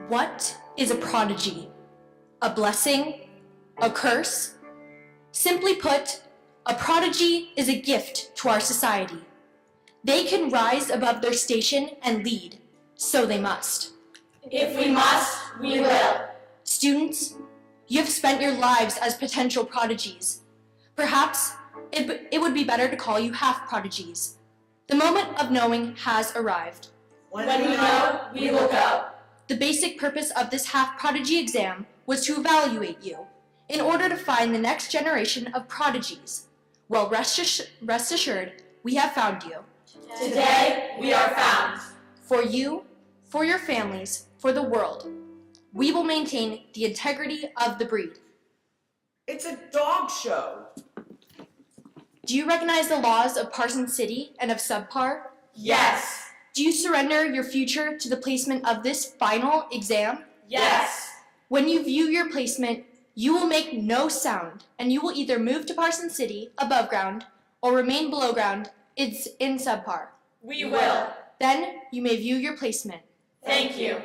What is a prodigy? A blessing? A curse? Simply put, a prodigy is a gift to our society. They can rise above their station and lead, so they must. If we must, we will. Students, you have spent your lives as potential prodigies. Perhaps it would be better to call you half-prodigies. The moment of knowing has arrived. When we know, we will go. The basic purpose of this half-prodigy exam was to evaluate you in order to find the next generation of prodigies. Well, rest assured, we have found you. Today, we are found. For you, for your families, for the world. We will maintain the integrity of the breed. It's a dog show. Do you recognize the laws of Parson City and of subpar? Yes. Do you surrender your future to the placement of this final exam? Yes. When you view your placement, you will make no sound, and you will either move to Parson City, above ground, or remain below ground, it's in subpar. We will. Then you may view your placement. Thank you.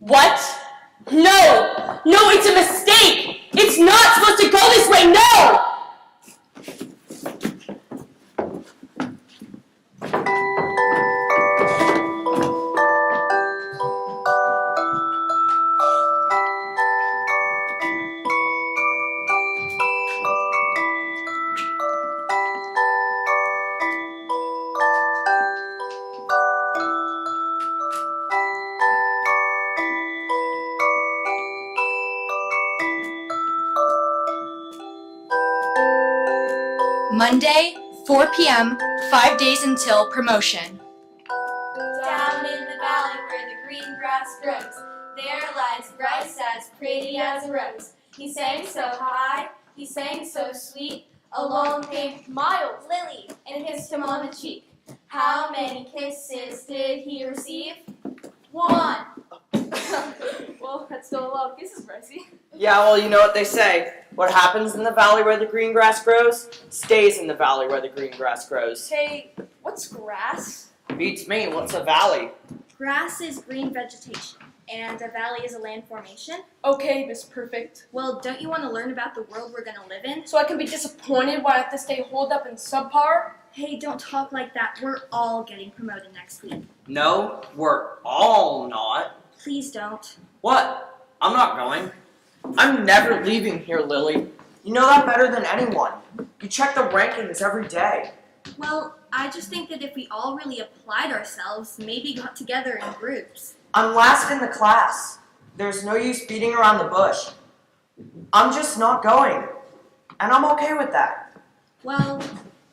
What? No! No, it's a mistake! It's not supposed to go this way, no! Monday, 4 p.m., 5 days until promotion. Down in the valley where the green grass grows, there lies Bryce as pretty as a rose. He sang so high, he sang so sweet, along came Miles, Lily, and kissed him on the cheek. How many kisses did he receive? One. Well, that's still a lot of kisses, Brycey. Yeah, well, you know what they say. What happens in the valley where the green grass grows, stays in the valley where the green grass grows. Hey, what's grass? Beats me, what's a valley? Grass is green vegetation, and a valley is a land formation. Okay, Miss Perfect. Well, don't you want to learn about the world we're going to live in? So I can be disappointed when I have to stay holed up in subpar? Hey, don't talk like that. We're all getting promoted next week. No, we're all not. Please don't. What? I'm not going. I'm never leaving here, Lily. You know that better than anyone. You check the rankings every day. Well, I just think that if we all really applied ourselves, maybe got together in groups. I'm last in the class. There's no use beating around the bush. I'm just not going. And I'm okay with that. Well,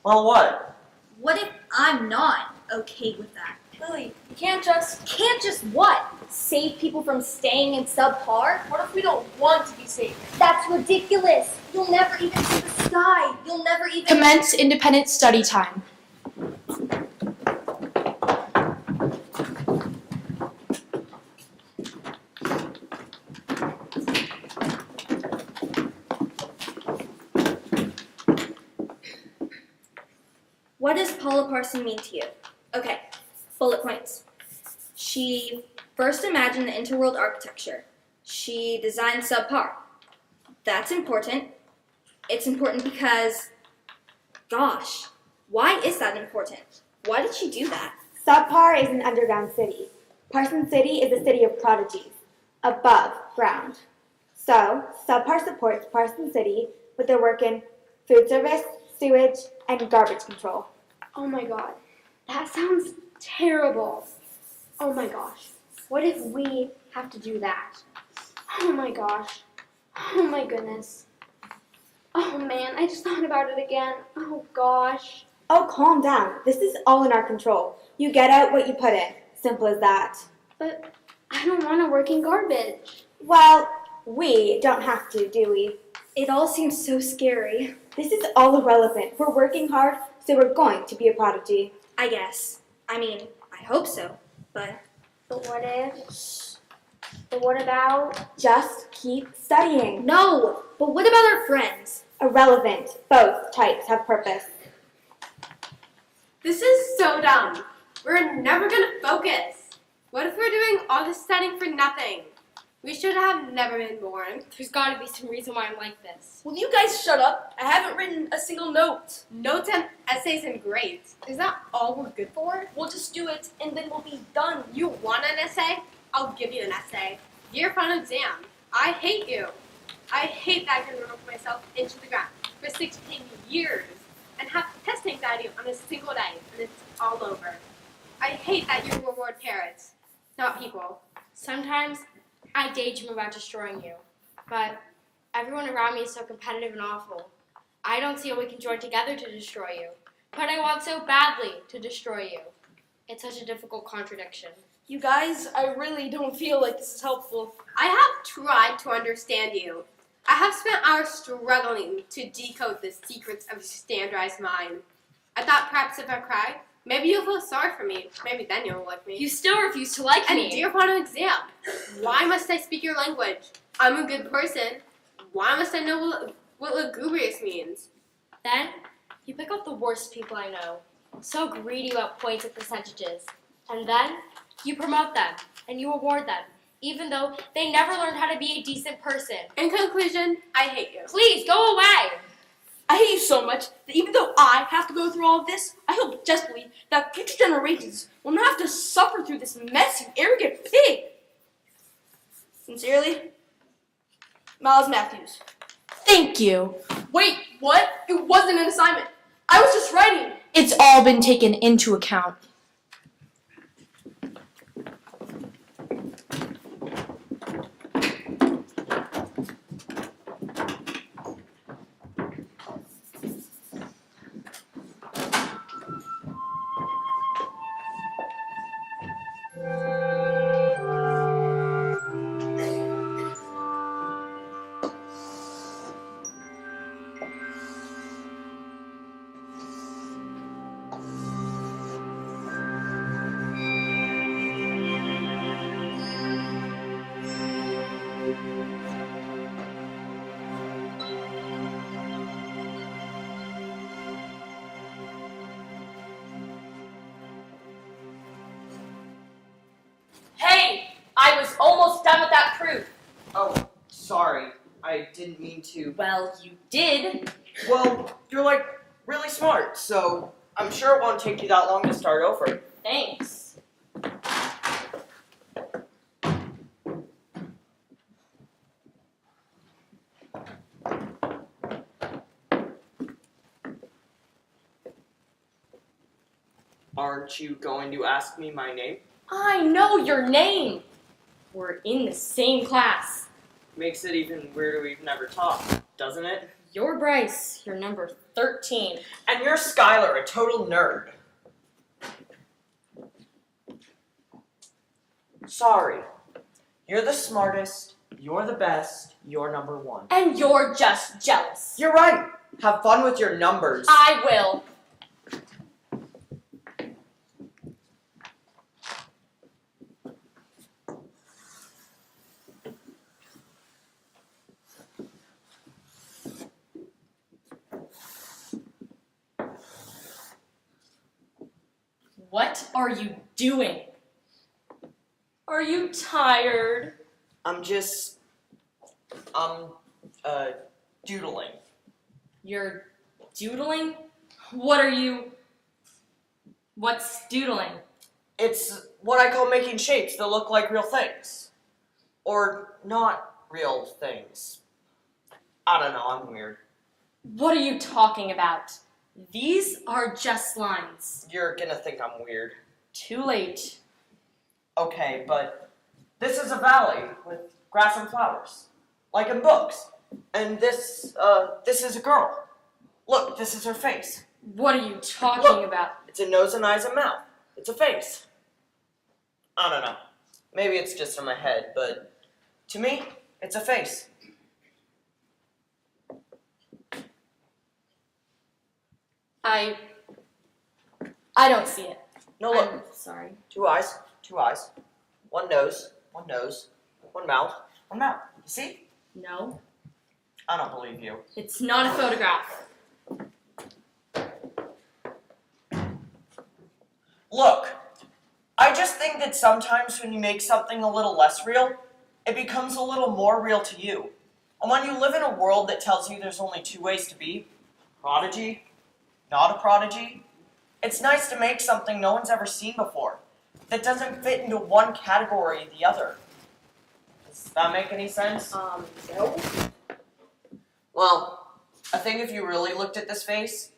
Well, what? what if I'm not okay with that? Lily, you can't just... Can't just what? Save people from staying in subpar? What if we don't want to be saved? That's ridiculous. You'll never even see the sky. You'll never even... Commence independent study time. What does Paula Parson mean to you? Okay, bullet points. She first imagined the interworld architecture. She designed subpar. That's important. It's important because, gosh, why is that important? Why did she do that? Subpar is an underground city. Parson City is a city of prodigies, above ground. So, Subpar supports Parson City with their work in food service, sewage, and garbage control. Oh my god, that sounds terrible. Oh my gosh, what if we have to do that? Oh my gosh, oh my goodness. Oh man, I just thought about it again. Oh gosh. Oh, calm down. This is all in our control. You get out what you put in. Simple as that. But I don't want to work in garbage. Well, we don't have to, do we? It all seems so scary. This is all irrelevant. We're working hard, so we're going to be a prodigy. I guess. I mean, I hope so, but... But what if? But what about? Just keep studying. No! But what about our friends? Irrelevant. Both types have purpose. This is so dumb. We're never gonna focus. What if we're doing all this studying for nothing? We should have never been born. There's gotta be some reason why I'm like this. Will you guys shut up? I haven't written a single note. Notes and essays and grades. Is that all we're good for? We'll just do it and then we'll be done. You want an essay? I'll give you an essay. Your final exam. I hate you. I hate that I can run myself into the ground for 16 years and have test anxiety on a single day and it's all over. I hate that you reward parents, not people. Sometimes I daydream about destroying you, but everyone around me is so competitive and awful. I don't see how we can join together to destroy you, but I want so badly to destroy you. It's such a difficult contradiction. You guys, I really don't feel like this is helpful. I have tried to understand you. I have spent hours struggling to decode the secrets of your standardized mind. I thought perhaps if I cry, maybe you'll feel sorry for me. Maybe then you'll like me. You still refuse to like And me. do your final exam. Why must I speak your language? I'm a good person. Why must I know what lugubrious means? Then you pick out the worst people I know, so greedy about points and percentages, and then you promote them and you award them, even though they never learned how to be a decent person. In conclusion, I hate you. Please go away. I hate you so much that even though I have to go through all of this, I hope desperately that future generations will not have to suffer through this mess, you arrogant pig. Sincerely, Miles Matthews. Thank you. Wait, what? It wasn't an assignment. I was just writing. It's all been taken into account. Hey, I was almost done with that proof. Oh, sorry. I didn't mean to. Well, you did. Well, you're like really smart, so I'm sure it won't take you that long to start over. Thanks. Aren't you going to ask me my name? I know your name. We're in the same class. Makes it even weirder we've never talked, doesn't it? You're Bryce. You're number 13. And you're Skylar, a total nerd. Sorry. You're the smartest, you're the best, you're number one. And you're just jealous. You're right. Have fun with your numbers. I will. What are you doing? Are you tired? I'm just, doodling. You're doodling? What are you... What's doodling? It's what I call making shapes that look like real things. Or not real things. I don't know, I'm weird. What are you talking about? These are just lines. You're gonna think I'm weird. Too late. Okay, but this is a valley with grass and flowers, like in books. And this is a girl. Look, this is her face. What are you talking Look. about? It's a nose and eyes and mouth. It's a face. I don't know. Maybe it's just in my head, but to me, it's a face. I don't see it. No, look. I'm sorry. Two eyes. One nose, one mouth, one mouth. You see? No, I don't believe you. it's not a photograph. Look, I just think that sometimes when you make something a little less real, it becomes a little more real to you. And when you live in a world that tells you there's only two ways to be, prodigy, not a prodigy, it's nice to make something no one's ever seen before, that doesn't fit into one category or the other. Does that make any sense? No. Well, I think if you really looked at this face,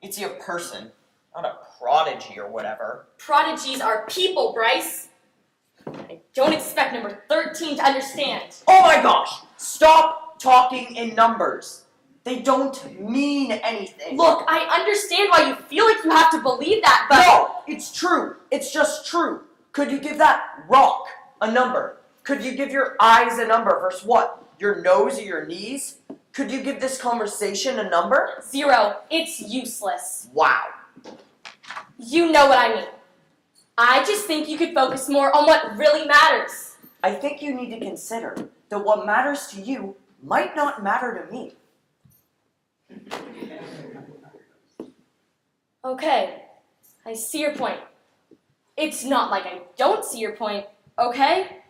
you'd see a person, not a prodigy or whatever. Prodigies are people, Bryce. I don't expect number 13 to understand. Oh my gosh! Stop talking in numbers. They don't mean anything. Look, I understand why you feel like you have to believe that, but... No! It's true. It's just true. Could you give that rock a number? Could you give your eyes a number versus what? Your nose or your knees? Could you give this conversation a number? 0. It's useless. Wow. You know what I mean. I just think you could focus more on what really matters. I think you need to consider that what matters to you might not matter to me. Okay, I see your point. It's not like I don't see your point, okay?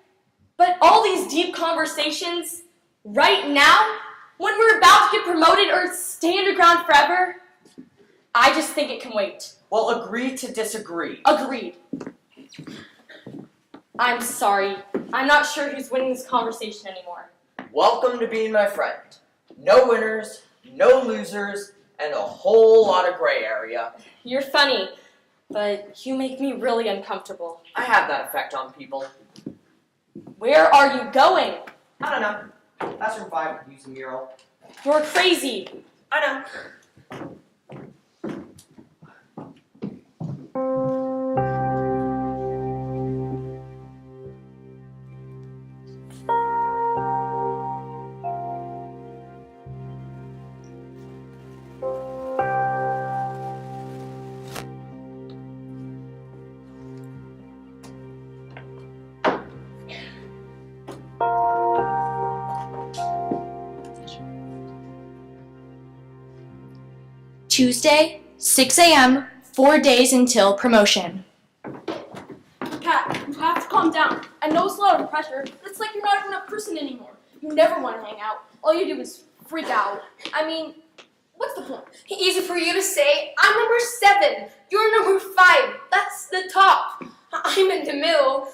But all these deep conversations, right now, when we're about to get promoted or stay underground forever, I just think it can wait. Well, agree to disagree. Agreed. I'm sorry. I'm not sure who's winning this conversation anymore. Welcome to being my friend. No winners, no losers, and a whole lot of gray area. You're funny, but you make me really uncomfortable. I have that effect on people. Where are you going? I don't know. I survived using mural. You're crazy. I know. Tuesday, 6 a.m., 4 days until promotion. Kat, you have to calm down. I know it's a lot of pressure, but it's like you're not even a person anymore. You never want to hang out. All you do is freak out. I mean, what's the point? Easy for you to say. I'm number 7. You're number 5. That's the top. I'm in the middle.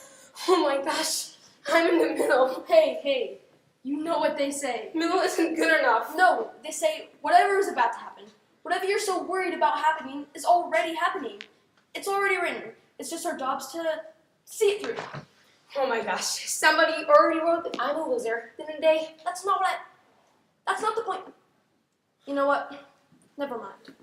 Oh my gosh. I'm in the middle. Hey, you know what they say. Middle isn't good enough. No, they say whatever is about to happen, whatever you're so worried about happening is already happening. It's already written. It's just our jobs to see it through. Oh my gosh. Somebody already wrote that I'm a loser, didn't they? That's not the point. You know what? Never mind.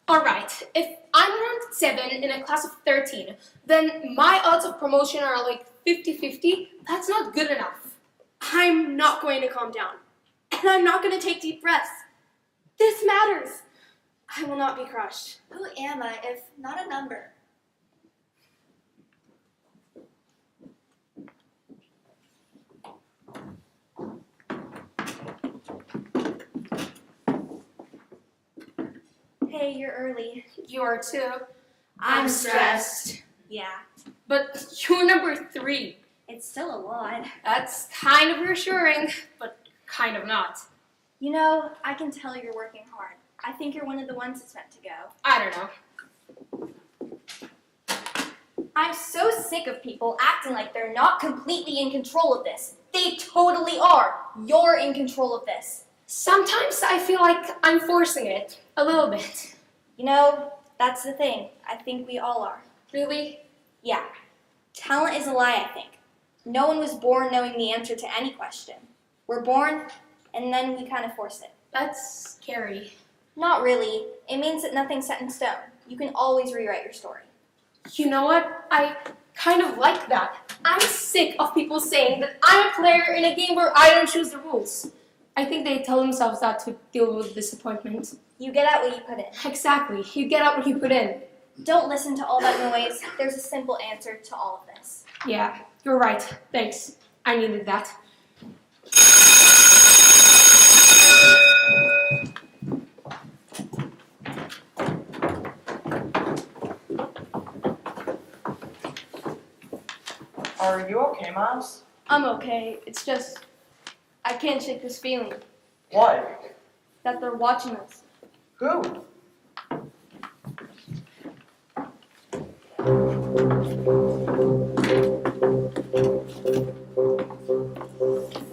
Alright, if I'm ranked 7 in a class of 13, then my odds of promotion are like 50-50. That's not good enough. I'm not going to calm down. And I'm not going to take deep breaths. This matters. I will not be crushed. Who am I if not a number? Hey, you're early. You are too. I'm stressed. Yeah, But you're number 3. it's still a lot. That's kind of reassuring, but kind of not. You know, I can tell you're working hard. I think you're one of the ones that's meant to go. I don't know. I I'm so sick of people acting like they're not completely in control of this. They totally are. You're in control of this. Sometimes I feel like I'm forcing it. A little bit. You know, that's the thing. I think we all are. Really? Yeah. Talent is a lie, I think. No one was born knowing the answer to any question. We're born, and then we kind of force it. That's scary. Not really. It means that nothing's set in stone. You can always rewrite your story. You know what? I kind of like that. I'm sick of people saying that I'm a player in a game where I don't choose the rules. I think they tell themselves that to deal with disappointment. You get out what you put in. Exactly. You get out what you put in. Don't listen to all that noise. There's a simple answer to all of this. Yeah, you're right. Thanks. I needed that. Are you okay, Miles? I'm okay. It's just, I can't shake this feeling What? that they're watching us. Who?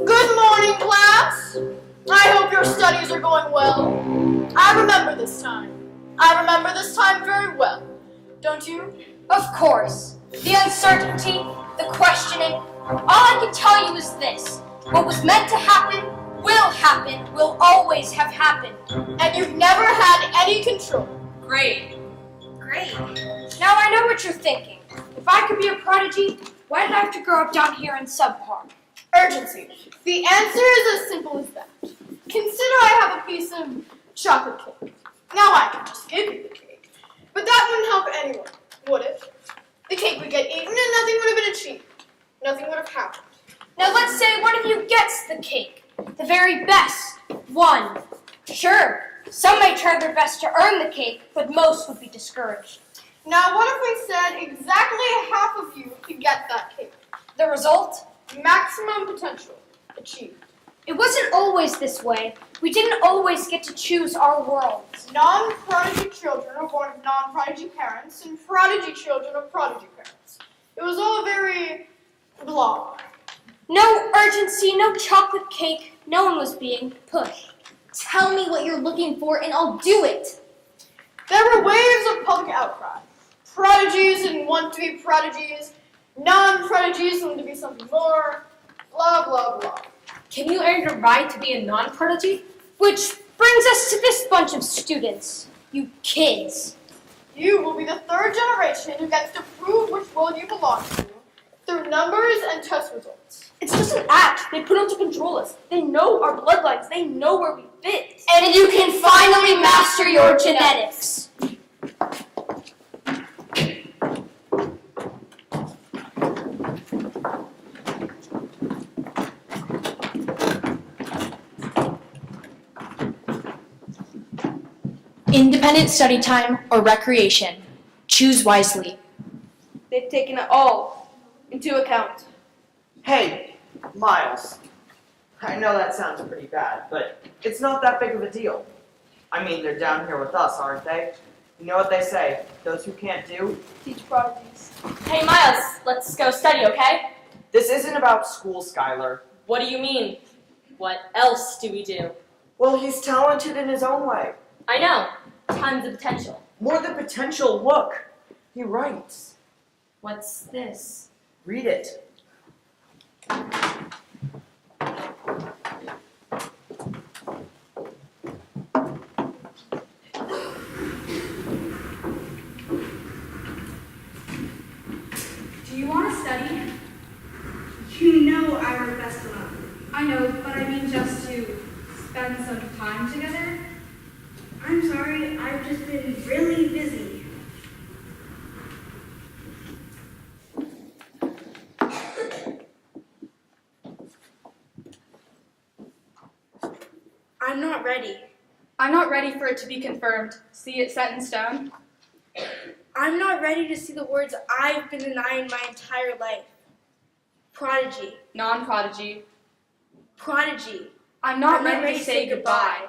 Good morning, class. I hope your studies are going well. I remember this time. I remember this time very well. Don't you? Of course. The uncertainty, the questioning. All I can tell you is this. What was meant to happen, will always have happened. And you've never had any control. Great. Now I know what you're thinking. If I could be a prodigy, why did I have to grow up down here in subpar? Urgency. The answer is as simple as that. Consider I have a piece of chocolate cake. Now I can just give you the cake. But that wouldn't help anyone, would it? The cake would get eaten and nothing would have been achieved. Nothing would have happened. Now let's say one of you gets the cake. The very best. One. Sure, some may try their best to earn the cake, but most would be discouraged. Now what if we said exactly half of you could get that cake? The result? Maximum potential achieved. It wasn't always this way. We didn't always get to choose our worlds. Non-prodigy children are born of non-prodigy parents, and prodigy children are prodigy parents. It was all very blah. No urgency, no chocolate cake. No one was being pushed. Tell me what you're looking for and I'll do it. There were waves of public outcry. Prodigies didn't want to be prodigies. Non-prodigies wanted to be something more. Blah, blah, blah. Can you earn the right to be a non-prodigy? Which brings us to this bunch of students. You kids. You will be the third generation who gets to prove which world you belong to through numbers and test results. It's just an act they put on to control us. They know our bloodlines. They know where we fit. And you can finally master your genetics. Independent study time or recreation. Choose wisely. They've taken it all into account. Hey, Miles. I know that sounds pretty bad, but it's not that big of a deal. I mean, they're down here with us, aren't they? You know what they say, those who can't do. Teach prodigies. Hey, Miles, let's go study, okay? This isn't about school, Skylar. What do you mean? What else do we do? Well, he's talented in his own way. I know. Tons of potential. More than potential, look. He writes. What's this? Read it. Do you want to study? You know I work best alone. I know, but I mean just to spend some time together. I'm sorry, I've just been really busy. I'm not ready. I'm not ready for it to be confirmed. See it set in stone. I'm not ready to see the words I've been denying my entire life. Prodigy. Non-prodigy. Prodigy. I'm not ready to say goodbye.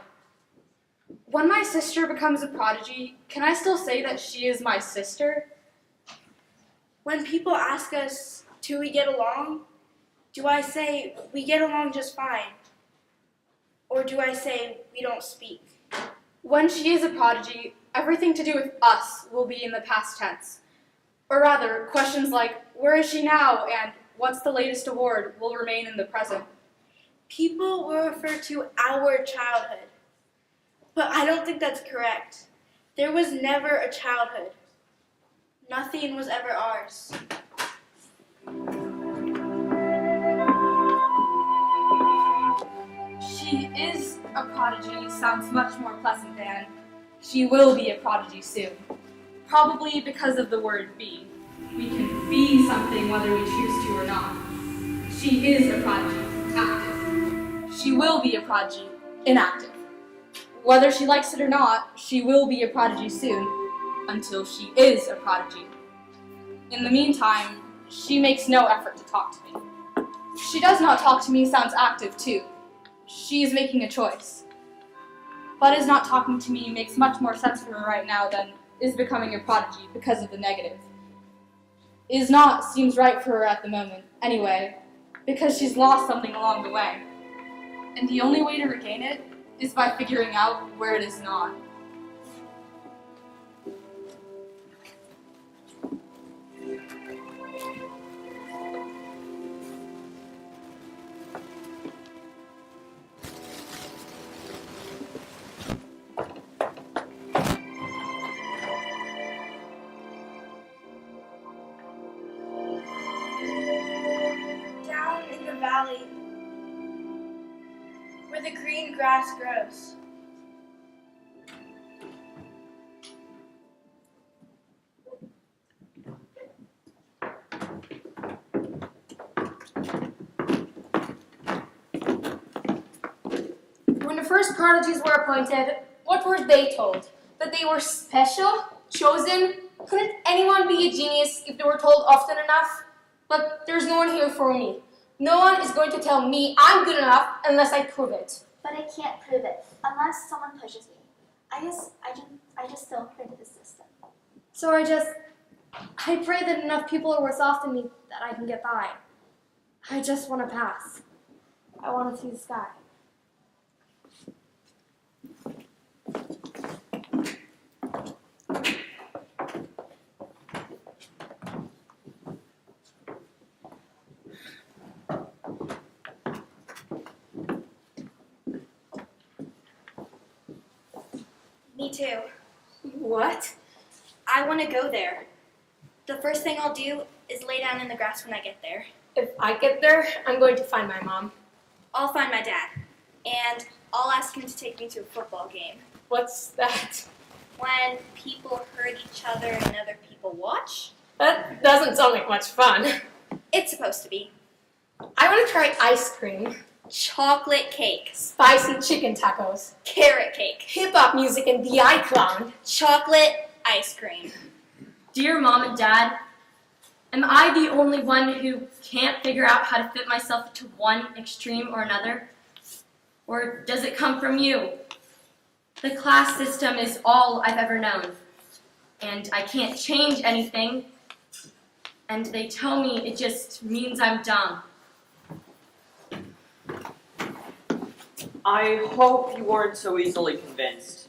When my sister becomes a prodigy, can I still say that she is my sister? When people ask us, do we get along? Do I say, we get along just fine? Or do I say, we don't speak? When she is a prodigy, everything to do with us will be in the past tense. Or rather, questions like, where is she now, and what's the latest award, will remain in the present. People will refer to our childhood. But I don't think that's correct. There was never a childhood. Nothing was ever ours. She is a prodigy sounds much more pleasant than she will be a prodigy soon. Probably because of the word be. We can be something whether we choose to or not. She is a prodigy, active. She will be a prodigy, inactive. Whether she likes it or not, she will be a prodigy soon, until she is a prodigy. In the meantime, she makes no effort to talk to me. She does not talk to me sounds active too. She is making a choice. But is not talking to me makes much more sense for her right now than is becoming a prodigy because of the negative. Is not seems right for her at the moment, anyway, because she's lost something along the way. And the only way to regain it is by figuring out where it is not. Down in the valley, where the green grass grows. When the first prodigies were appointed, what were they told? That they were special? Chosen? Couldn't anyone be a genius if they were told often enough? But there's no one here for me. No one is going to tell me I'm good enough unless I prove it. But I can't prove it unless someone pushes me. I just don't fit into the system. So I pray that enough people are worse off than me that I can get by. I just want to pass. I want to see the sky. Me too. What? I want to go there. The first thing I'll do is lay down in the grass when I get there. If I get there, I'm going to find my mom. I'll find my dad, and I'll ask him to take me to a football game. What's that? When people hurt each other and other people watch, That doesn't sound like much fun. it's supposed to be. I want to try ice cream, Chocolate cake, spicy chicken tacos, carrot cake, hip-hop music, and the eye clown. chocolate ice cream. Dear Mom and Dad, am I the only one who can't figure out how to fit myself into one extreme or another? Or does it come from you? The class system is all I've ever known, and I can't change anything, and they tell me it just means I'm dumb. I hope you weren't so easily convinced.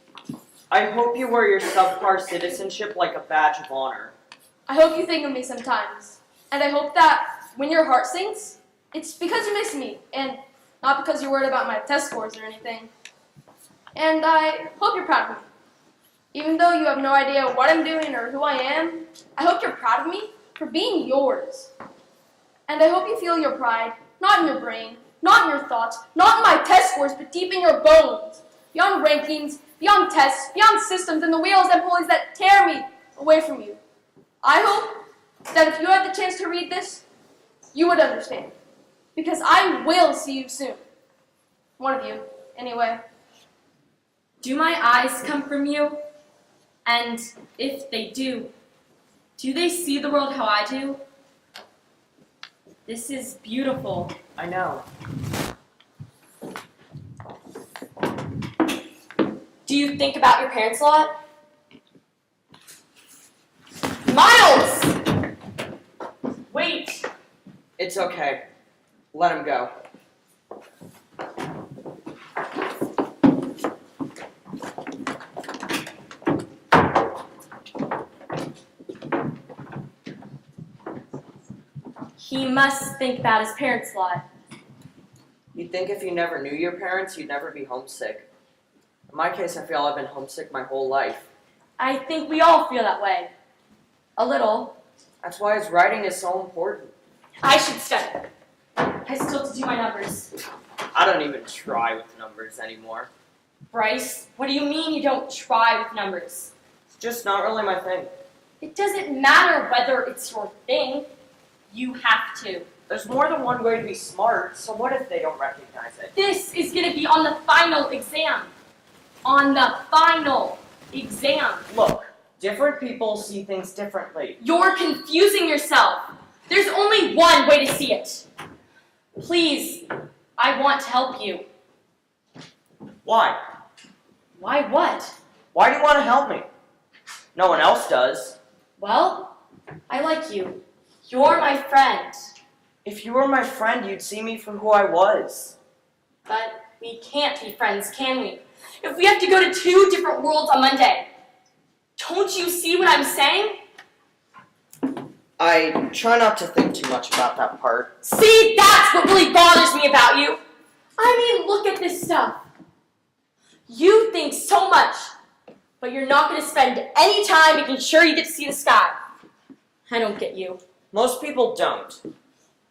I hope you wear your subpar citizenship like a badge of honor. I hope you think of me sometimes. And I hope that when your heart sinks, it's because you miss me, and not because you're worried about my test scores or anything. And I hope you're proud of me. Even though you have no idea what I'm doing or who I am, I hope you're proud of me for being yours. And I hope you feel your pride, not in your brain, not in your thoughts, not in my test scores, but deep in your bones. Beyond rankings, beyond tests, beyond systems and the wheels and pulleys that tear me away from you. I hope that if you had the chance to read this, you would understand. Because I will see you soon. One of you, anyway. Do my eyes come from you? And if they do they see the world how I do? This is beautiful. I know. Do you think about your parents a lot? Miles! It's okay. Let him go. He must think about his parents a lot. You'd think if you never knew your parents, you'd never be homesick. In my case, I feel I've been homesick my whole life. I think we all feel that way. A little. That's why his writing is so important. I should study. I still have to do my numbers. I don't even try with numbers anymore. Bryce, what do you mean you don't try with numbers? It's just not really my thing. It doesn't matter whether it's your thing. You have to. There's more than one way to be smart, so what if they don't recognize it? This is going to be on the final exam. On the final exam. Look, different people see things differently. You're confusing yourself. There's only one way to see it. Please, I want to help you. Why? Why what? Why do you want to help me? No one else does. Well, I like you. You're my friend. If you were my friend, you'd see me for who I was. But we can't be friends, can we? If we have to go to 2 different worlds on Monday. Don't you see what I'm saying? I try not to think too much about that part. See, that's what really bothers me about you. I mean, look at this stuff. You think so much, but you're not going to spend any time making sure you get to see the sky. I don't get you. Most people don't.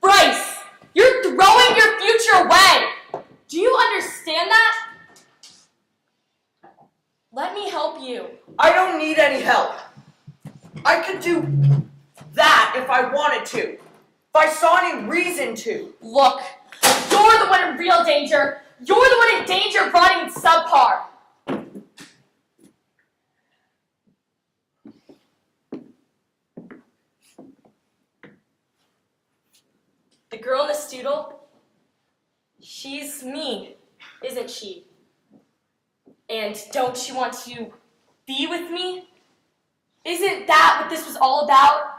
Bryce, you're throwing your future away. Do you understand that? Let me help you. I don't need any help. I could do that if I wanted to. If I saw any reason to. Look, you're the one in real danger. You're the one in danger of running in subpar. The girl in the stoodle, she's me, isn't she? And don't you want to be with me? Isn't that what this was all about?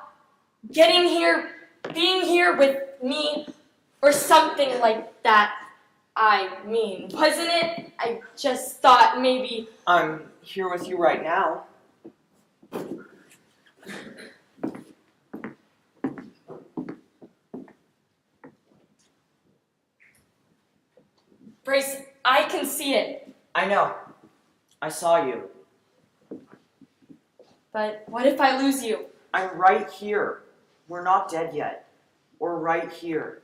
Getting here, being here with me, or something like that. I mean, wasn't it? I just thought maybe... I'm here with you right now. Bryce, I can see it. I know. I saw you. But what if I lose you? I'm right here. We're not dead yet. We're right here.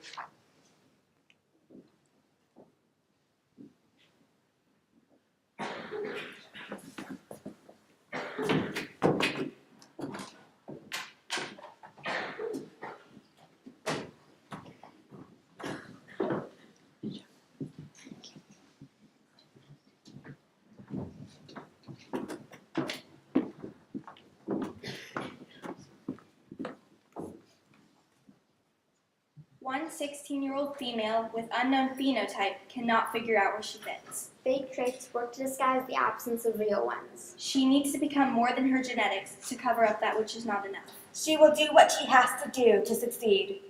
One 16-year-old female with unknown phenotype cannot figure out where she fits. Fake traits work to disguise the absence of real ones. She needs to become more than her genetics to cover up that which is not enough. She will do what she has to do to succeed.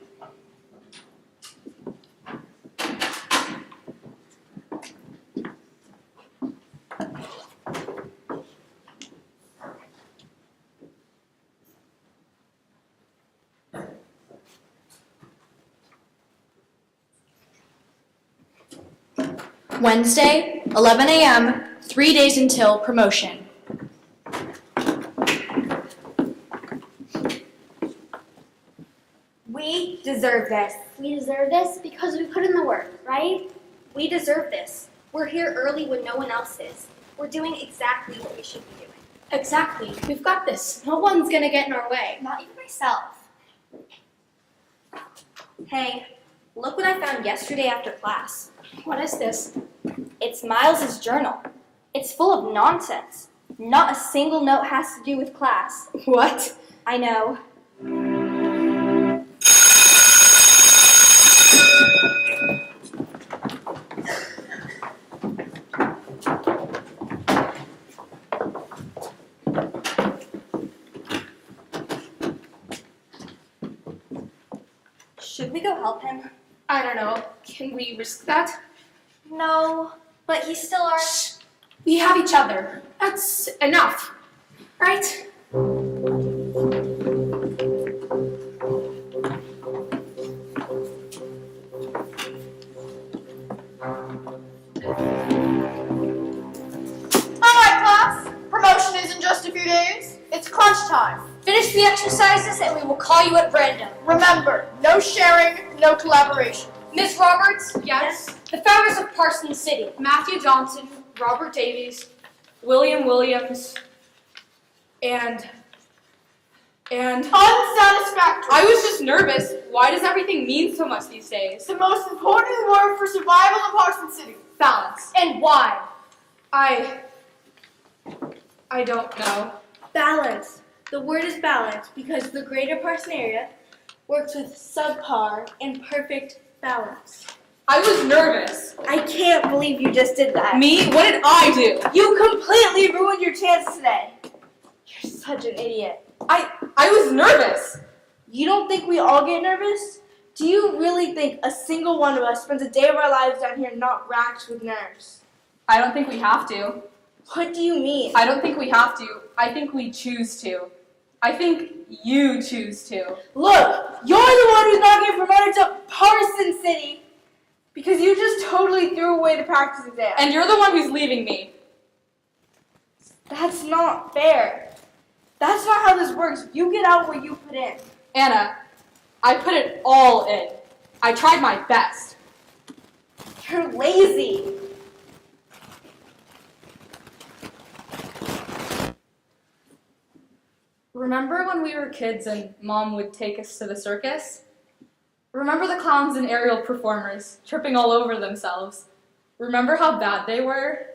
Wednesday, 11 a.m., 3 days until promotion. We deserve this. We deserve this because we put in the work, right? We deserve this. We're here early when no one else is. We're doing exactly what we should be doing. Exactly. We've got this. No one's gonna get in our way. Not even myself. Hey, look what I found yesterday after class. What is this? It's Miles's journal. It's full of nonsense. Not a single note has to do with class. What? I know. Should we go help him? I don't know. Can we risk that? No, but he's still our... We have each other. That's enough, right? Alright, class. Promotion is in just a few days. It's crunch time. Finish the exercises and we will call you at random. Remember, no sharing, no collaboration. Miss Roberts, Yes. the founders of Parson City. Matthew Johnson, Robert Davies, William Williams, and Unsatisfactory. I was just nervous. Why does everything mean so much these days? It's the most important word for survival in Parson City. Balance. And why? I don't know. Balance. The word is balance because the greater Parson area works with subpar and perfect balance. I was nervous. I can't believe you just did that. Me? What did I do? You completely ruined your chance today. You're such an idiot. I was nervous. You don't think we all get nervous? Do you really think a single one of us spends a day of our lives down here not racked with nerves? I don't think we have to. What do you mean? I don't think we have to. I think we choose to. I think you choose to. Look, you're the one who's not getting promoted to Parson City because you just totally threw away the practice exam. And you're the one who's leaving me. That's not fair. That's not how this works. You get out what you put in. Anna, I put it all in. I tried my best. You're lazy. Remember when we were kids and Mom would take us to the circus? Remember the clowns and aerial performers tripping all over themselves? Remember how bad they were?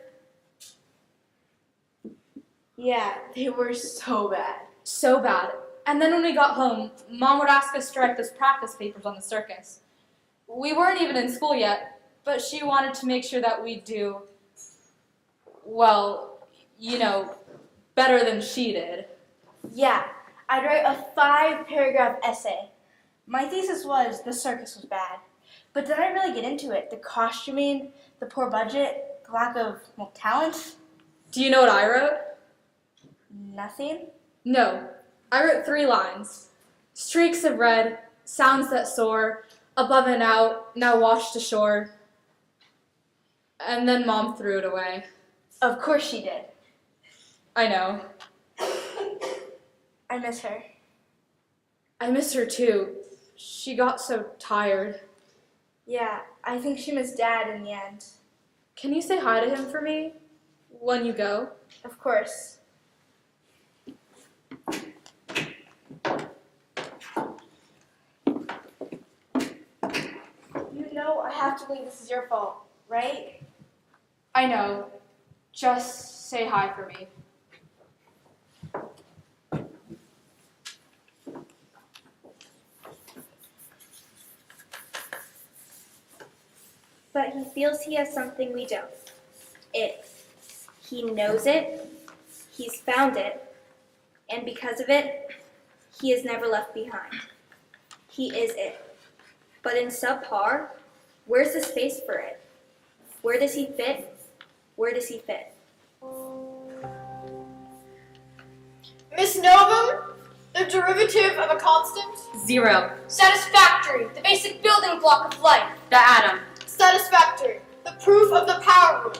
Yeah, they were so bad. So bad. And then when we got home, Mom would ask us to write those practice papers on the circus. We weren't even in school yet, but she wanted to make sure that we'd do, well, you know, better than she did. Yeah, I'd write a 5-paragraph essay. My thesis was the circus was bad. But did I really get into it? The costuming, the poor budget, the lack of talent? Do you know what I wrote? Nothing? No. I wrote 3 lines. Streaks of red, sounds that soar, above and out, now washed ashore. And then Mom threw it away. Of course she did. I know. I miss her. I miss her too. She got so tired. Yeah, I think she missed Dad in the end. Can you say hi to him for me when you go? Of course. You know I have to believe this is your fault, right? I know. Just say hi for me. But he feels he has something we don't. It. He knows it, he's found it, and because of it, he is never left behind. He is it. But in subpar, where's the space for it? Where does he fit? Where does he fit? Miss Novum, the derivative of a constant. 0. Satisfactory, the basic building block of life. The atom. Satisfactory, the proof of the power rule.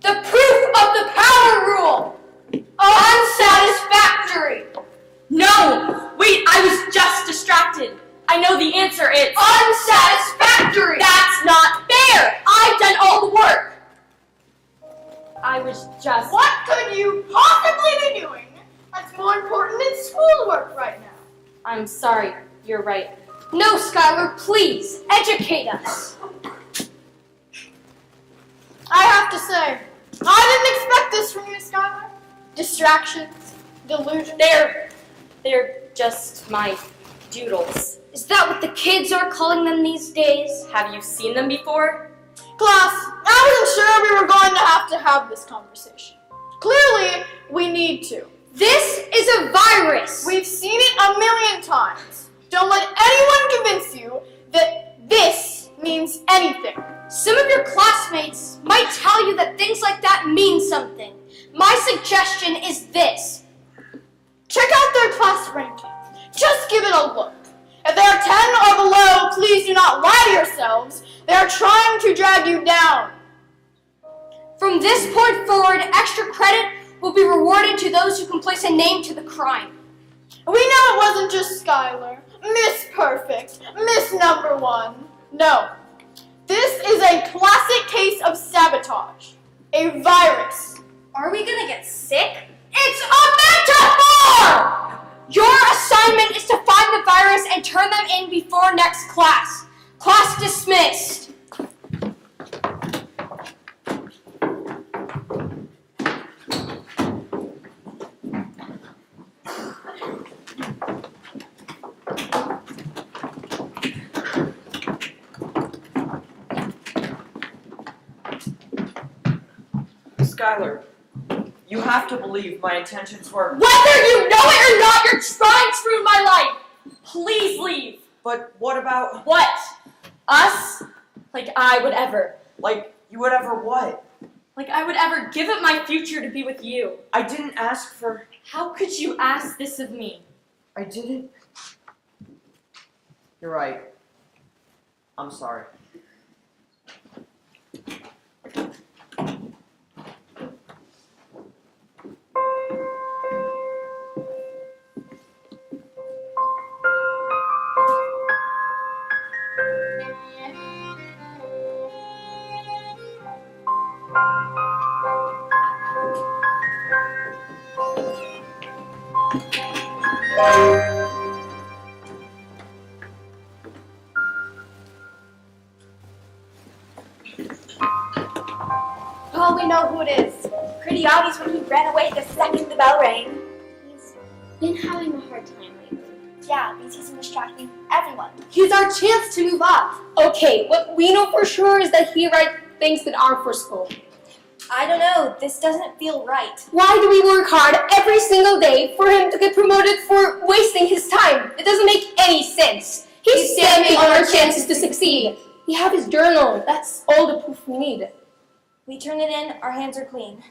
The proof of the power rule! Unsatisfactory! No! Wait, I was just distracted. I know the answer. It's Unsatisfactory! That's not fair! I've done all the work! I was just... What could you possibly be doing that's more important than schoolwork right now? I'm sorry. You're right. No, Skylar, please, educate us. I have to say, I didn't expect this from you, Skylar. Distractions, delusions. They're just my doodles. Is that what the kids are calling them these days? Have you seen them before? Class, I wasn't sure we were going to have this conversation. Clearly, we need to. This is a virus! We've seen it a million times. Don't let anyone convince you that this means anything. Some of your classmates might tell you that things like that mean something. My suggestion is this. Check out their class ranking. Just give it a look. If they are 10 or below, please do not lie to yourselves. They are trying to drag you down. From this point forward, extra credit will be rewarded to those who can place a name to the crime. We know it wasn't just Skylar, Miss Perfect, Miss Number One. No. This is a classic case of sabotage. A virus. Are we gonna get sick? It's a metaphor! Your assignment is to find the virus and turn them in before next class. Class dismissed. Skylar, you have to believe my intentions were. Whether you know it or not, you're trying to ruin my life. Please leave. But what about. What? Us? Like I would ever. Like, you would ever what? Like I would ever give up my future to be with you. I didn't ask for. How could you ask this of me? I didn't. You're right. I'm sorry. Oh, we know who it is. Pretty obvious when he ran away the second the bell rang. He's been having a hard time lately. Yeah, because he's been distracting everyone. Here's our chance to move up. Okay, what we know for sure is that he writes things that aren't for school. I don't know. This doesn't feel right. Why do we work hard every single day for him to get promoted for wasting his time? It doesn't make any sense. He's standing on our chances to succeed. We have his journal. That's all the proof we need. We turn it in, our hands are clean.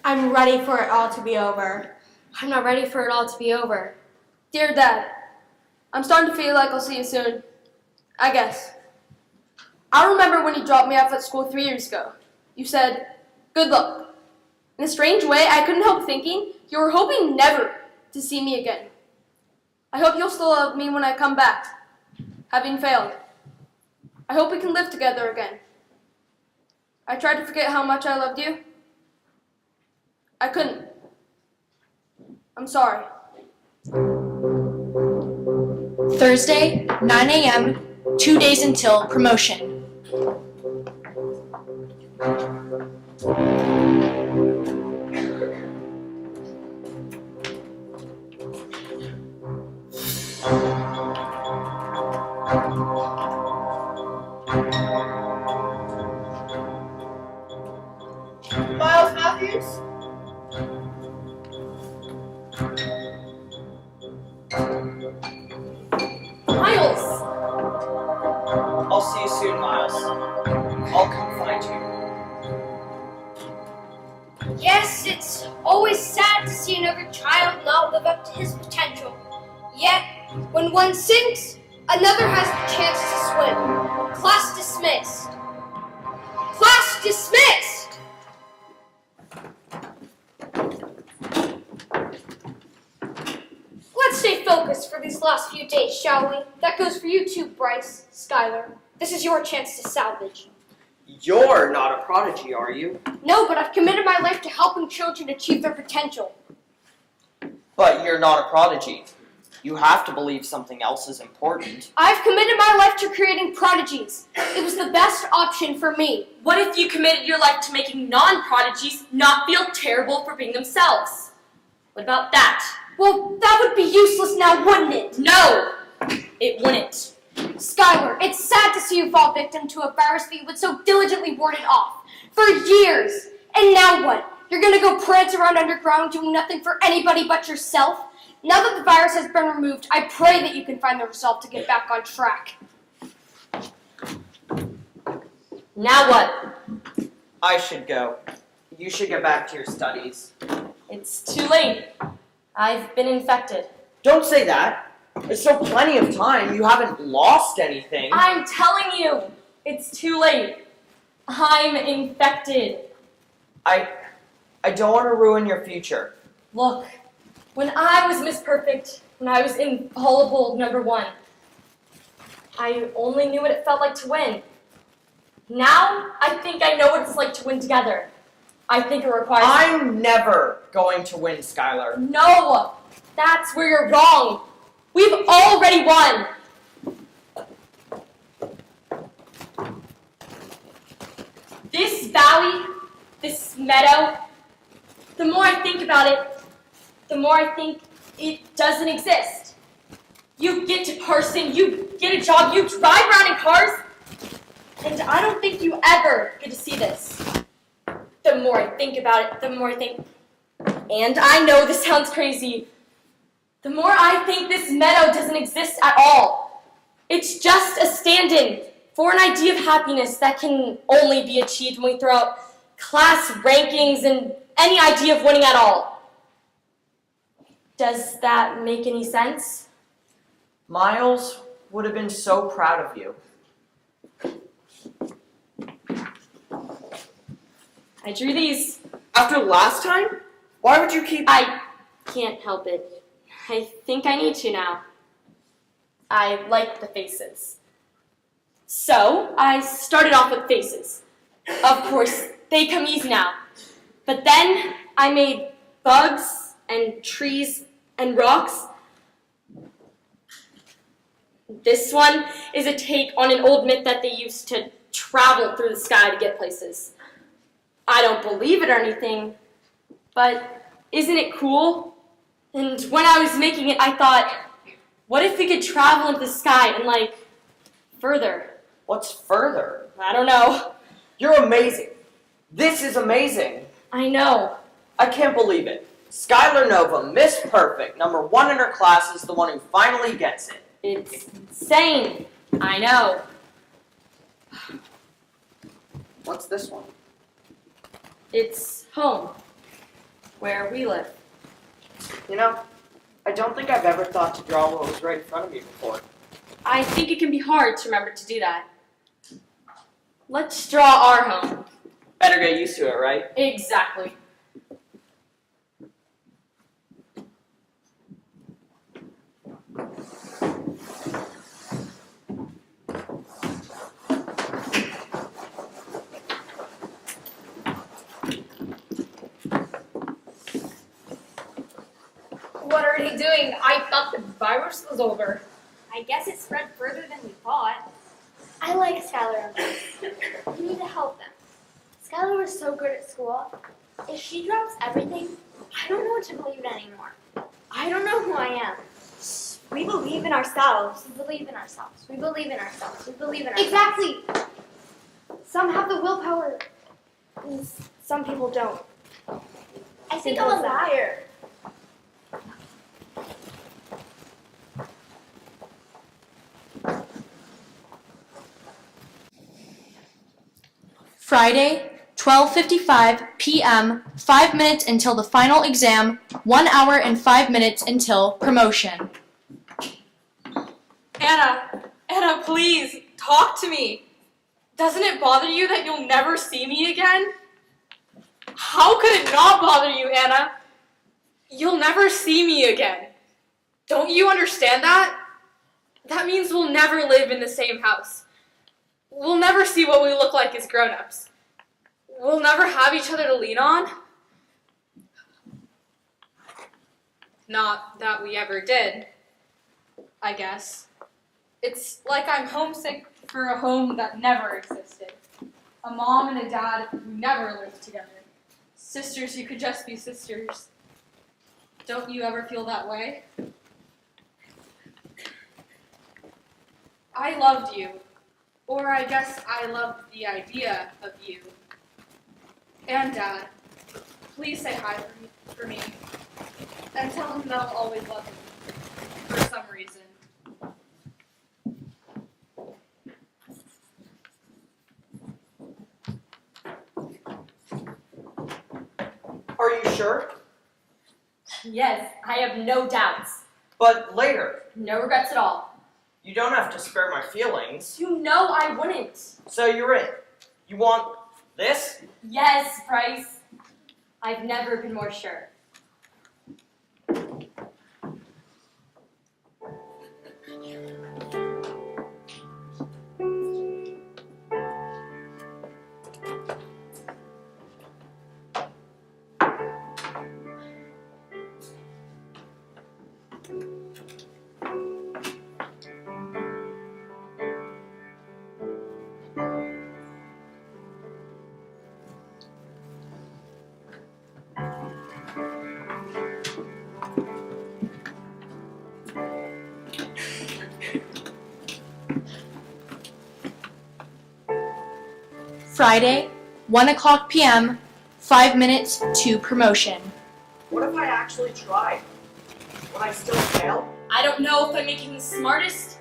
I'm ready for it all to be over. I'm not ready for it all to be over. Dear Dad, I'm starting to feel like I'll see you soon. I guess. I remember when you dropped me off at school 3 years ago. You said, good luck. In a strange way, I couldn't help thinking you were hoping never to see me again. I hope you'll still love me when I come back, having failed. I hope we can live together again. I tried to forget how much I loved you. I couldn't. I'm sorry. Thursday, 9 a.m., 2 days until promotion. Miles Matthews? Miles! I'll see you soon, Miles. I'll come find you. Yes, it's always sad to see another child not live up to his potential. Yet, when one sinks, another has the chance to swim. Class dismissed. Class dismissed! Let's stay focused for these last few days, shall we? That goes for you too, Bryce, Skylar. This is your chance to salvage. You're not a prodigy, are you? No, but I've committed my life to helping children achieve their potential. But you're not a prodigy. You have to believe something else is important. I've committed my life to creating prodigies. It was the best option for me. What if you committed your life to making non-prodigies not feel terrible for being themselves? What about that? Well, that would be useless now, wouldn't it? No! It wouldn't. Skylar, it's sad to see you fall victim to a virus that you would so diligently ward it off. For years. And now what? You're gonna go prance around underground doing nothing for anybody but yourself? Now that the virus has been removed, I pray that you can find the resolve to get back on track. Now what? I should go. You should get back to your studies. It's too late. I've been infected. Don't say that. There's still plenty of time. You haven't lost anything. I'm telling you, it's too late. I'm infected. I don't want to ruin your future. Look, when I was Miss Perfect, when I was infallible #1, I only knew what it felt like to win. Now, I think I know what it's like to win together. I think it requires... I'm never going to win, Skylar. No! That's where you're wrong. We've already won. This valley, this meadow, the more I think about it, the more I think it doesn't exist. You get to Carson, you get a job, you drive around in cars, and I don't think you ever get to see this. The more I think about it, the more I think, and I know this sounds crazy, the more I think this meadow doesn't exist at all. It's just a stand-in for an idea of happiness that can only be achieved when we throw out class rankings and any idea of winning at all. Does that make any sense? Miles would have been so proud of you. I drew these. After last time? Why would you keep... I can't help it. I think I need to now. I like the faces. So, I started off with faces. Of course, they come easy now. But then, I made bugs and trees and rocks. This one is a take on an old myth that they used to travel through the sky to get places. I don't believe it or anything, but isn't it cool? And when I was making it, I thought, what if we could travel into the sky and, further? What's further? I don't know. You're amazing. This is amazing. I know. I can't believe it. Skylar Nova, Miss Perfect, #1 in her class, is the one who finally gets it. It's insane. I know. What's this one? It's home, where we live. You know, I don't think I've ever thought to draw what was right in front of me before. I think it can be hard to remember to do that. Let's draw our home. Better get used to it, right? Exactly. What are you doing? I thought the virus was over. I guess it spread further than we thought. I like Skylar and Liz. We need to help them. Skylar was so good at school. If she drops everything, I don't know what to believe in anymore. I don't know who I am. We believe in ourselves. We believe in ourselves. We believe in ourselves. We believe in ourselves. Exactly. Some have the willpower, and some people don't. I think I'm a liar. Friday, 12:55 p.m., 5 minutes until the final exam, 1 hour and 5 minutes until promotion. Anna, please, talk to me. Doesn't it bother you that you'll never see me again? How could it not bother you, Anna? You'll never see me again. Don't you understand that? That means we'll never live in the same house. We'll never see what we look like as grown-ups. We'll never have each other to lean on. Not that we ever did, I guess. It's like I'm homesick for a home that never existed. A mom and a dad who never lived together. Sisters who could just be sisters. Don't you ever feel that way? I loved you. Or I guess I loved the idea of you. And Dad, please please say hi for me. And tell him that I'll always love him. For some reason. Are you sure? Yes, I have no doubts. But later. No regrets at all. You don't have to spare my feelings. You know I wouldn't. So you're in. You want this? Yes, Bryce. I've never been more sure. Friday, 1:00 p.m., 5 minutes to promotion. What if I actually tried? Would I still fail? I don't know if I'm making the smartest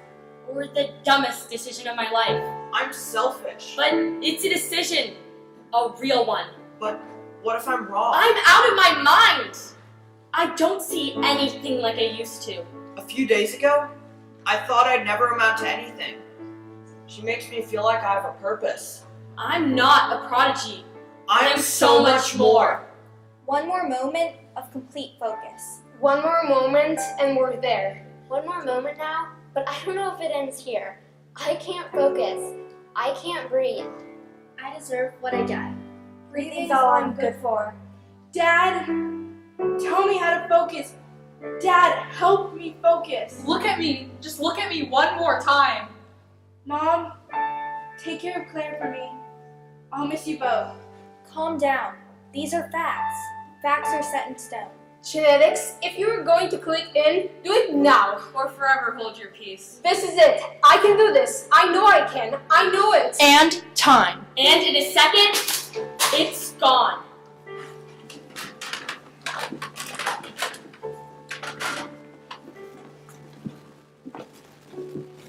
or the dumbest decision of my life. I'm selfish. But it's a decision. A real one. But what if I'm wrong? I'm out of my mind! I don't see anything like I used to. A few days ago, I thought I'd never amount to anything. She makes me feel like I have a purpose. I'm not a prodigy. I'm so much more. One more moment of complete focus. One more moment and we're there. One more moment now, but I don't know if it ends here. I can't focus. I can't breathe. I deserve what I get. Breathing's all I'm good for. Dad, tell me how to focus. Dad, help me focus. Look at me. Just look at me one more time. Mom, take care of Claire for me. I'll miss you both. Calm down. These are facts. Facts are set in stone. Genetics, if you're going to click in, do it now. Or forever hold your peace. This is it. I can do this. I know I can. I know it. And time. And in a second, it's gone.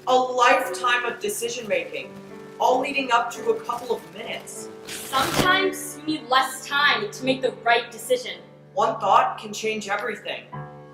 A lifetime of decision making, all leading up to a couple of minutes. Sometimes you need less time to make the right decision. One thought can change everything.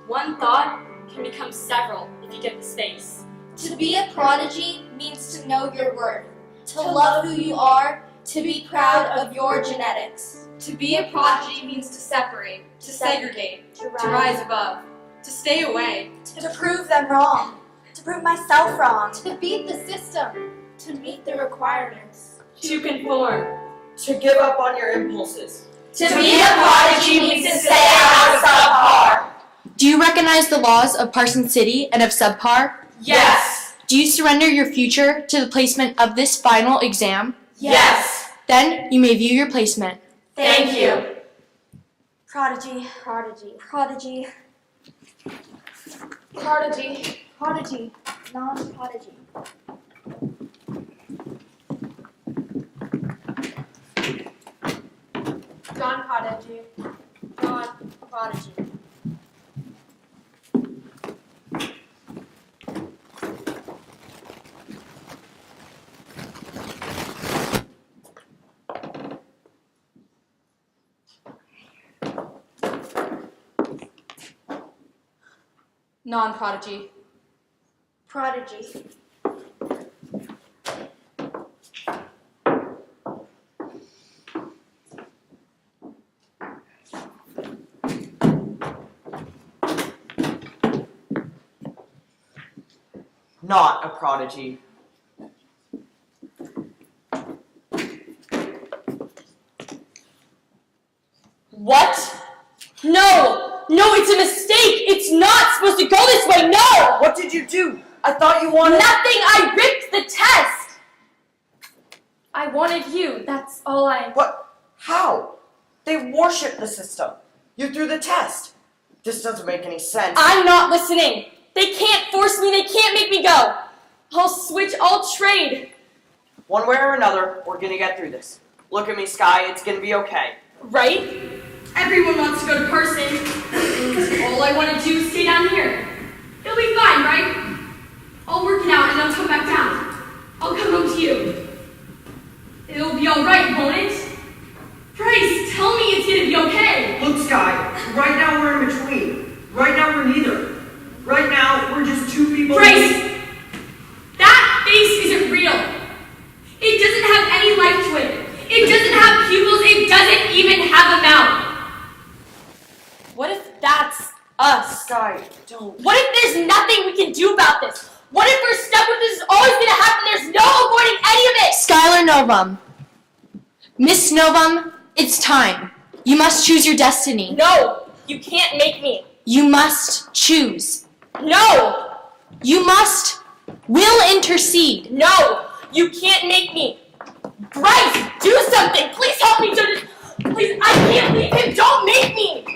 One thought can become several if you give the space. To be a prodigy means to know your worth, to love who you are, to be proud of your genetics. To be a prodigy means to separate, to segregate, to rise above, to stay away. To prove them wrong, to prove myself wrong. To beat the system. To meet the requirements. To conform. To give up on your impulses. To be a prodigy means to stay out of subpar. Do you recognize the laws of Parson City and of subpar? Yes. Do you surrender your future to the placement of this final exam? Yes. Then you may view your placement. Thank you. Prodigy. Prodigy. Prodigy. Prodigy. Prodigy. Non-prodigy. Non-prodigy. Non-prodigy. Non-prodigy. Prodigy. Not a prodigy. What? No! No, it's a mistake! It's not supposed to go this way, no! What did you do? I thought you wanted— Nothing! I ripped the test! I wanted you, that's all I... What? How? They worship the system. You threw the test. This doesn't make any sense. I'm not listening! They can't force me, they can't make me go! I'll switch, I'll trade! One way or another, we're gonna get through this. Look at me, Sky, it's gonna be okay. Right? Everyone wants to go to person, and all I want to do is stay down here. It'll be fine, right? I'll work it out and I'll come back down. I'll come home to you. It'll be alright, won't it? Bryce, tell me it's gonna be okay. Look, Sky, right now we're in between. Right now we're neither. Right now we're just two people. Bryce! That face isn't real. It doesn't have any life to it. It doesn't have pupils. It doesn't even have a mouth. What if that's us? Sky, don't. What if there's nothing we can do about this? What if we're stuck with this is always going to happen? There's no avoiding any of it! Skylar Novum. Miss Novum, it's time. You must choose your destiny. No, you can't make me. You must choose. No! You must. Will intercede. No! You can't make me. Bryce, do something! Please help me do this! Please, I can't leave him! Don't make me!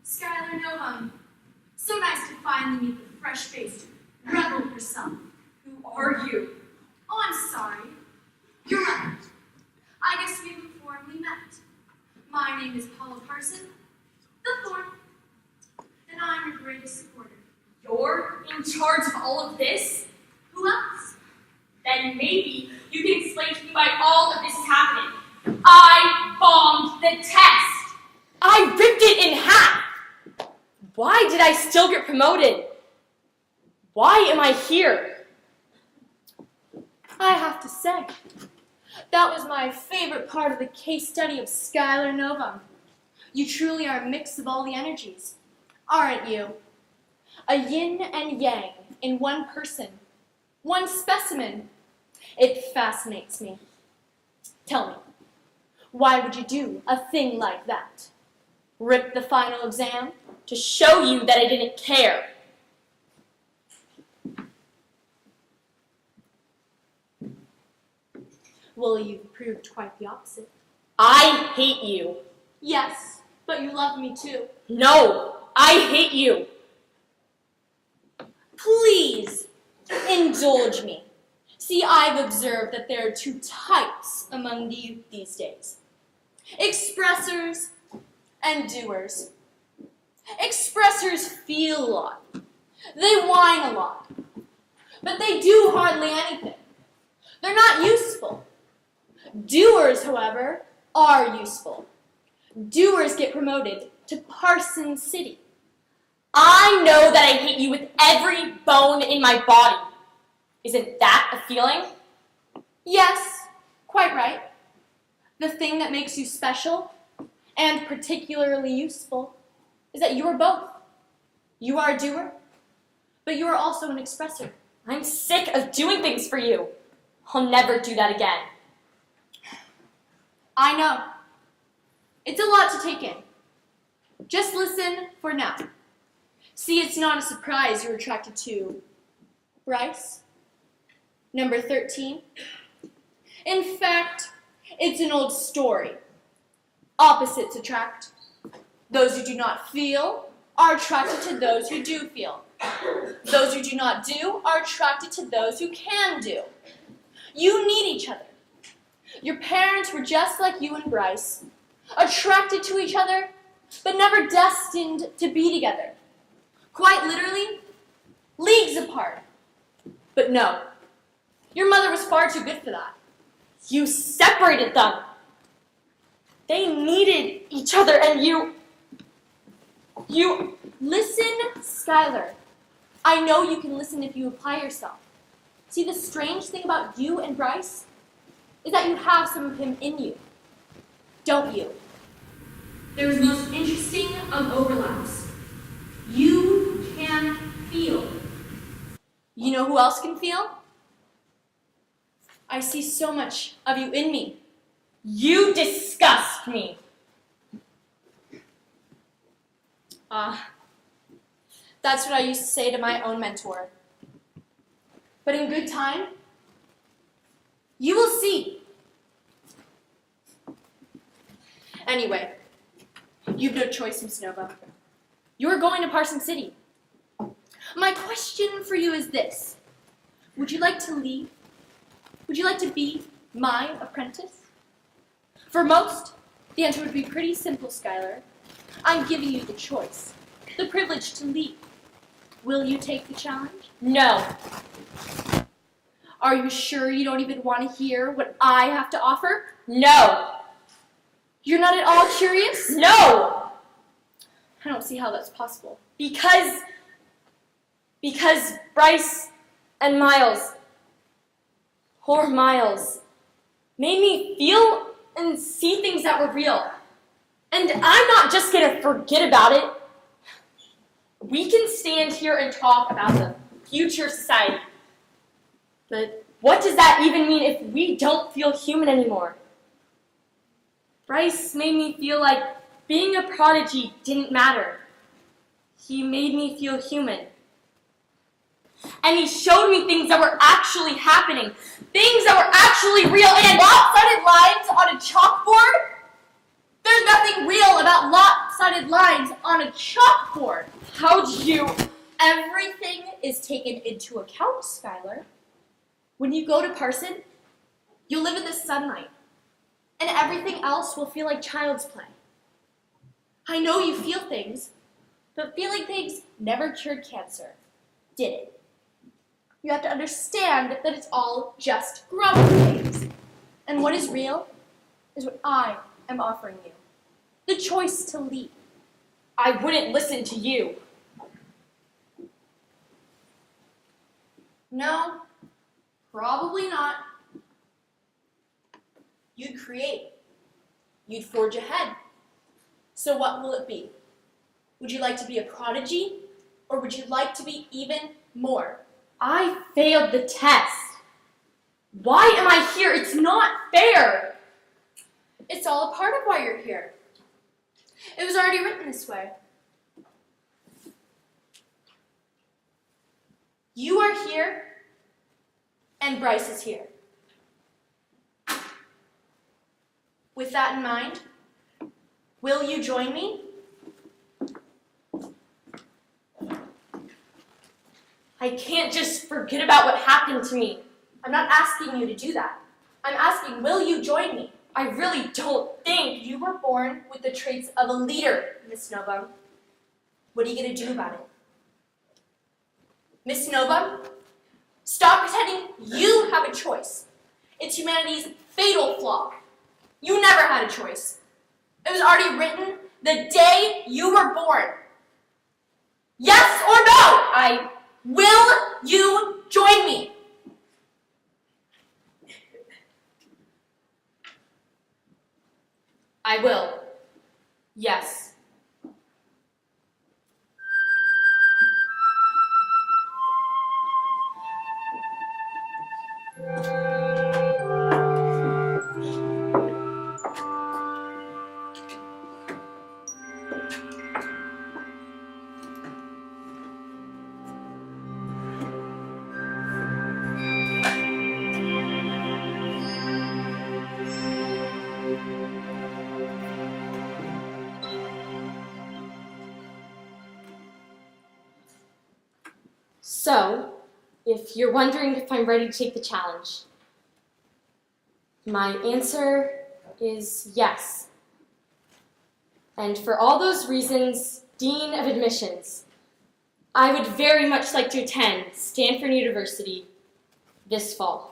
Skylar Novum, so nice to finally meet the fresh-faced rebel herself. Who are you? Oh, I'm sorry. You're right. I guess we haven't formally met. My name is Paula Parson, the Thorn, and I'm your greatest supporter. You're in charge of all of this? Who else? Then maybe you can explain to me why all of this is happening. I bombed the test. I ripped it in half. Why did I still get promoted? Why am I here? I have to say, that was my favorite part of the case study of Skylar Novum. You truly are a mix of all the energies, aren't you? A yin and yang in one person, one specimen. It fascinates me. Tell me, why would you do a thing like that? Rip the final exam? To show you that I didn't care. Well, you've proved quite the opposite. I hate you. Yes, but you love me too. No, I hate you. Please, indulge me. See, I've observed that there are two types among the youth these days. Expressors and doers. Expressors feel a lot. They whine a lot. But they do hardly anything. They're not useful. Doers, however, are useful. Doers get promoted to Parson City. I know that I hate you with every bone in my body. Isn't that a feeling? Yes, quite right. The thing that makes you special and particularly useful is that you are both. You are a doer, but you are also an expressor. I'm sick of doing things for you. I'll never do that again. I know. It's a lot to take in. Just listen for now. See, it's not a surprise you're attracted to Bryce, number 13. In fact, it's an old story. Opposites attract. Those who do not feel are attracted to those who do feel. Those who do not do are attracted to those who can do. You need each other. Your parents were just like you and Bryce, attracted to each other but never destined to be together. Quite literally, leagues apart. But no, your mother was far too good for that. You separated them. They needed each other, and you... Listen, Skylar. I know you can listen if you apply yourself. See, the strange thing about you and Bryce is that you have some of him in you. Don't you? There was the most interesting of overlaps. You can feel. You know who else can feel? I see so much of you in me. You disgust me. That's what I used to say to my own mentor. But in good time, you will see. Anyway, you've no choice, Miss Nova. You're going to Parson City. My question for you is this. Would you like to leave? Would you like to be my apprentice? For most, the answer would be pretty simple, Skylar. I'm giving you the choice, the privilege to leave. Will you take the challenge? No. Are you sure you don't even want to hear what I have to offer? No. You're not at all curious? No. I don't see how that's possible. Because Bryce and Miles, poor Miles, made me feel and see things that were real. And I'm not just going to forget about it. We can stand here and talk about the future society. But what does that even mean if we don't feel human anymore? Bryce made me feel like being a prodigy didn't matter. He made me feel human. And he showed me things that were actually happening. Things that were actually real. And lopsided lines on a chalkboard? There's nothing real about lopsided lines on a chalkboard. How'd you? Everything is taken into account, Skylar. When you go to Parson, you'll live in the sunlight. And everything else will feel like child's play. I know you feel things, but feeling things never cured cancer, did it? You have to understand that it's all just growing pains. And what is real is what I am offering you. The choice to leave. I wouldn't listen to you. No, probably not. You'd create. You'd forge ahead. So what will it be? Would you like to be a prodigy? Or would you like to be even more? I failed the test. Why am I here? It's not fair. It's all a part of why you're here. It was already written this way. You are here, and Bryce is here. With that in mind, will you join me? I can't just forget about what happened to me. I'm not asking you to do that. I'm asking, will you join me? I really don't think you were born with the traits of a leader, Miss Nova. What are you going to do about it? Miss Nova, stop pretending you have a choice. It's humanity's fatal flaw. You never had a choice. It was already written the day you were born. Yes or no? Will you join me? I will. Yes. So, if you're wondering if I'm ready to take the challenge, my answer is yes. And for all those reasons, Dean of Admissions, I would very much like to attend Stanford University this fall.